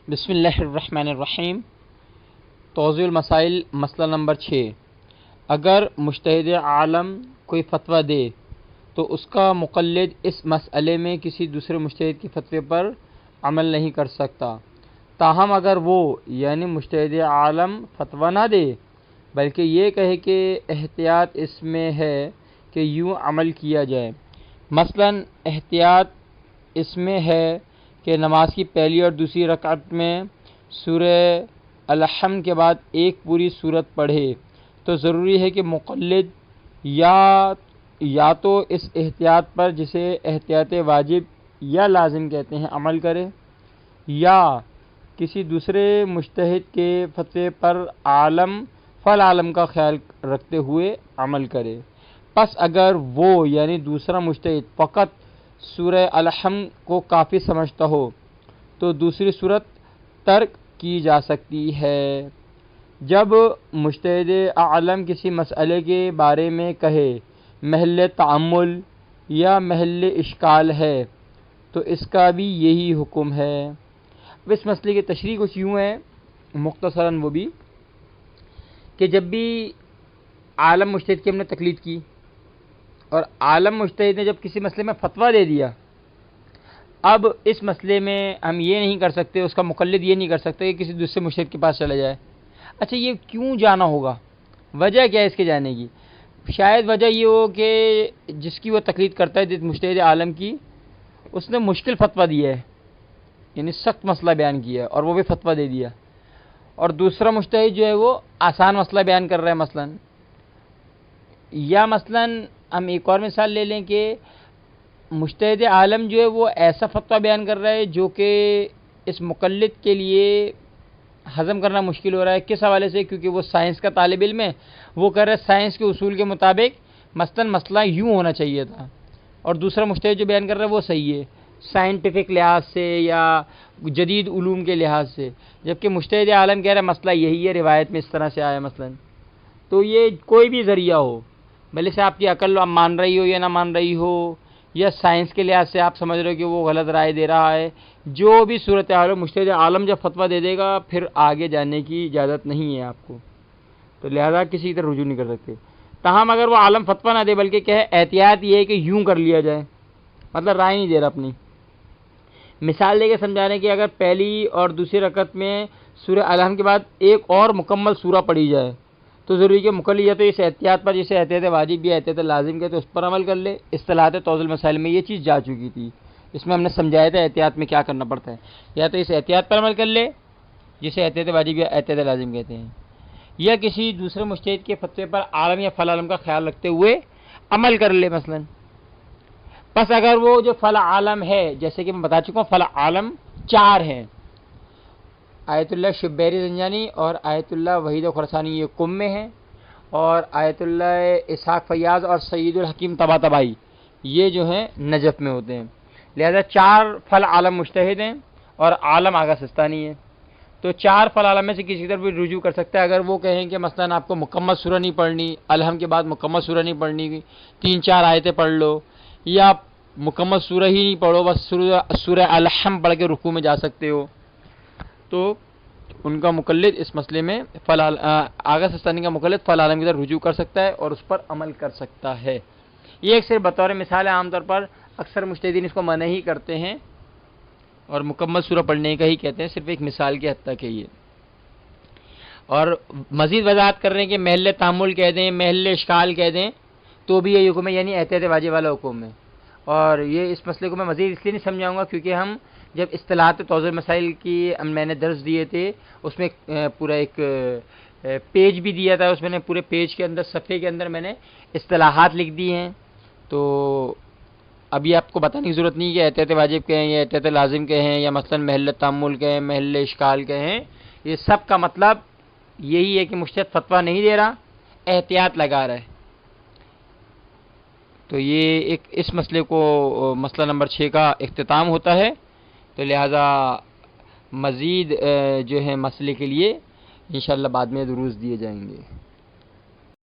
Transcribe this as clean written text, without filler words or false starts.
بسم اللہ الرحمن الرحیم۔ توضیح المسائل مسئلہ نمبر 6۔ اگر مجتہد عالم کوئی فتویٰ دے تو اس کا مقلد اس مسئلے میں کسی دوسرے مجتہد کے فتوے پر عمل نہیں کر سکتا، تاہم اگر وہ یعنی مجتہد عالم فتویٰ نہ دے بلکہ یہ کہے کہ احتیاط اس میں ہے کہ یوں عمل کیا جائے، مثلا احتیاط اس میں ہے کہ نماز کی پہلی اور دوسری رکعت میں سورہ الحمد کے بعد ایک پوری سورت پڑھے، تو ضروری ہے کہ مقلد یا تو اس احتیاط پر جسے احتیاط واجب یا لازم کہتے ہیں عمل کرے، یا کسی دوسرے مجتہد کے فتوے پر عالم فالعالم کا خیال رکھتے ہوئے عمل کرے۔ پس اگر وہ یعنی دوسرا مجتہد فقط سورہ الحمد کو کافی سمجھتا ہو تو دوسری صورت ترک کی جا سکتی ہے۔ جب مجتہد عالم کسی مسئلے کے بارے میں کہے محل تعمل یا محل اشکال ہے تو اس کا بھی یہی حکم ہے۔ اب اس مسئلے کی تشریح کچھ یوں ہے مختصراً، وہ بھی کہ جب بھی عالم مجتہد کی ہم نے تقلید کی اور عالم مجتہد نے جب کسی مسئلے میں فتویٰ دے دیا، اب اس مسئلے میں ہم یہ نہیں کر سکتے، اس کا مقلد یہ نہیں کر سکتے کہ کسی دوسرے مجتہد کے پاس چلا جائے۔ اچھا، یہ کیوں جانا ہوگا؟ وجہ کیا ہے اس کے جانے کی؟ شاید وجہ یہ ہو کہ جس کی وہ تقلید کرتا ہے، جس مجتہد عالم کی، اس نے مشکل فتویٰ دیا ہے، یعنی سخت مسئلہ بیان کیا ہے اور وہ بھی فتویٰ دے دیا، اور دوسرا مجتہد جو ہے وہ آسان مسئلہ بیان کر رہا ہے مثلاً، یا مثلاً ہم ایک اور مثال لے لیں کہ مجتہد عالم جو ہے وہ ایسا فتویٰ بیان کر رہا ہے جو کہ اس مقلد کے لیے ہضم کرنا مشکل ہو رہا ہے۔ کس حوالے سے؟ کیونکہ وہ سائنس کا طالب علم ہے، وہ کہہ رہا ہے سائنس کے اصول کے مطابق مثلاً مسئلہ یوں ہونا چاہیے تھا، اور دوسرا مجتہد جو بیان کر رہا ہے وہ صحیح ہے سائنٹیفک لحاظ سے یا جدید علوم کے لحاظ سے، جبکہ مجتہد عالم کہہ رہا ہے مسئلہ یہی ہے، روایت میں اس طرح سے آیا مثلاً۔ تو یہ کوئی بھی ذریعہ ہو، بھلے سے آپ کی عقل مان رہی ہو یا نہ مان رہی ہو، یا سائنس کے لحاظ سے آپ سمجھ رہے ہو کہ وہ غلط رائے دے رہا ہے، جو بھی صورتحال ہو، مجتہد عالم جب فتویٰ دے دے گا پھر آگے جانے کی اجازت نہیں ہے آپ کو، تو لہذا کسی کی طرف رجوع نہیں کر سکتے۔ تاہم اگر وہ عالم فتویٰ نہ دے بلکہ کہے احتیاط یہ ہے کہ یوں کر لیا جائے، مطلب رائے نہیں دے رہا اپنی، مثال دے کے سمجھانے کہ اگر پہلی اور دوسری رکعت میں سورہ الحمد کے بعد ایک اور مکمل سورہ پڑھی جائے تو ضروری کہ مقلد یا تو اس احتیاط پر جسے احتیاط واجب یا احتیاط لازم کہتے اس پر عمل کر لے۔ اصطلاحات توضیح المسائل میں یہ چیز جا چکی تھی، اس میں ہم نے سمجھایا تھا احتیاط میں کیا کرنا پڑتا ہے، یا تو اس احتیاط پر عمل کر لے جسے احتیاط واجب یا احتیاط لازم کہتے ہیں، یا کسی دوسرے مجتہد کے فتوے پر عالم یا فالعالم کا خیال رکھتے ہوئے عمل کر لے مثلا۔ پس اگر وہ جو فالعالم ہے، جیسے کہ میں بتا چکا ہوں فالعالم 4 ہیں، آیت اللہ شبیری زنجانی اور آیت اللہ وحید خراسانی یہ قم میں ہیں، اور آیت اللہ اسحاق فیاض اور سید الحکیم طباطبائی یہ جو ہیں نجف میں ہوتے ہیں، لہذا 4 فالعالم مجتہد ہیں اور عالم آغا سستانی ہے، تو 4 فالعالم میں سے کسی طرف بھی رجوع کر سکتا ہے۔ اگر وہ کہیں کہ مثلا آپ کو مکمل سورہ نہیں پڑھنی، الحمد کے بعد مکمل سورہ نہیں پڑھنی، 3-4 آیتیں پڑھ لو، یا مکمل سورہ ہی نہیں پڑھو، بس سورہ الحمد پڑھ کے رکوع میں جا سکتے ہو، تو ان کا مقلد اس مسئلے میں آغا سستانی کا مقلد فالعالم کی طرف رجوع کر سکتا ہے اور اس پر عمل کر سکتا ہے۔ یہ ایک صرف بطور مثال ہے، عام طور پر اکثر مجتہدین اس کو منع ہی کرتے ہیں اور مکمل سورہ پڑھنے کا ہی کہتے ہیں، صرف ایک مثال کے حد تک ہے یہ۔ اور مزید وضاحت کر رہے ہیں کہ محل تعمل کہہ دیں، محل اشکال کہہ دیں تو بھی یہ حکم ہے، یعنی احتیاط واجب والا حکم ہے۔ اور یہ اس مسئلے کو میں مزید اس لیے نہیں سمجھاؤں گا کیونکہ ہم جب اصطلاحات توضیح مسائل کی میں نے درس دیے تھے، اس میں پورا ایک پیج بھی دیا تھا، اس میں نے پورے پیج کے اندر صفحے کے اندر میں نے اصطلاحات لکھ دی ہیں، تو ابھی آپ کو بتانے کی ضرورت نہیں کہ احتیاط واجب کہیں یا احتیاط لازم کہیں یا مثلا محل تعمل کہیں، محل اشکال کہیں، یہ سب کا مطلب یہی ہے کہ مجتہد فتویٰ نہیں دے رہا، احتیاط لگا رہا ہے۔ تو یہ ایک اس مسئلے کو مسئلہ نمبر 6 کا اختتام ہوتا ہے، تو لہذا مزید جو ہے مسئلے کے لیے انشاءاللہ بعد میں دروس دیے جائیں گے۔